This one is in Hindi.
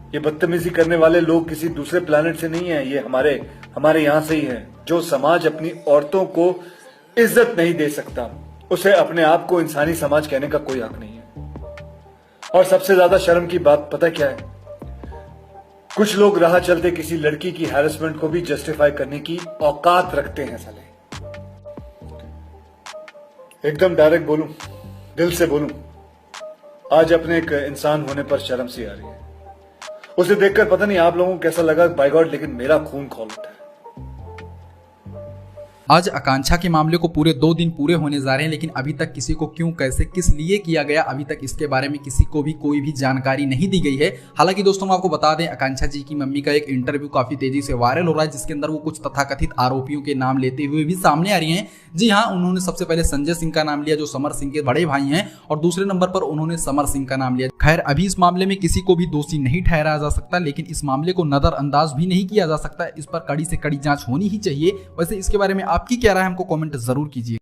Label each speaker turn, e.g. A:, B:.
A: ये बदतमीजी करने वाले लोग किसी दूसरे प्लेनेट से नहीं है, ये हमारे यहां से ही है। जो समाज अपनी औरतों को इज्जत नहीं दे सकता, उसे अपने आप को इंसानी समाज कहने का कोई हक नहीं है। और सबसे ज्यादा शर्म की बात पता क्या है? कुछ लोग राह चलते किसी लड़की की हैरेसमेंट को भी जस्टिफाई करने की औकात रखते हैं साले। एकदम डायरेक्ट बोलूं, दिल से बोलूं, आज अपने एक इंसान होने पर शर्म सी आ रही है। उसे देखकर पता नहीं आप लोगों को कैसा लगा, बाय गॉड, लेकिन मेरा खून खौल उठा है।
B: आज आकांक्षा के मामले को पूरे 2 दिन पूरे होने जा रहे हैं, लेकिन अभी तक किसी को क्यों, कैसे, किस लिए किया गया, अभी तक इसके बारे में किसी को भी कोई भी जानकारी नहीं दी गई है। हालांकि दोस्तों मैं आपको बता दें, आकांक्षा जी की मम्मी का एक इंटरव्यू काफी तेजी से वायरल हो रहा है, जिसके अंदर वो कुछ तथाकथित आरोपियों के नाम लेते हुए भी सामने आ रही हैं। जी हाँ, उन्होंने सबसे पहले संजय सिंह का नाम लिया, जो समर सिंह के बड़े भाई हैं, और दूसरे नंबर पर उन्होंने समर सिंह का नाम लिया। खैर, अभी इस मामले में किसी को भी दोषी नहीं ठहराया जा सकता, लेकिन इस मामले को नजरअंदाज भी नहीं किया जा सकता। इस पर कड़ी से कड़ी जांच होनी ही चाहिए। वैसे इसके बारे में आपकी क्या राय है, हमको कमेंट जरूर कीजिए।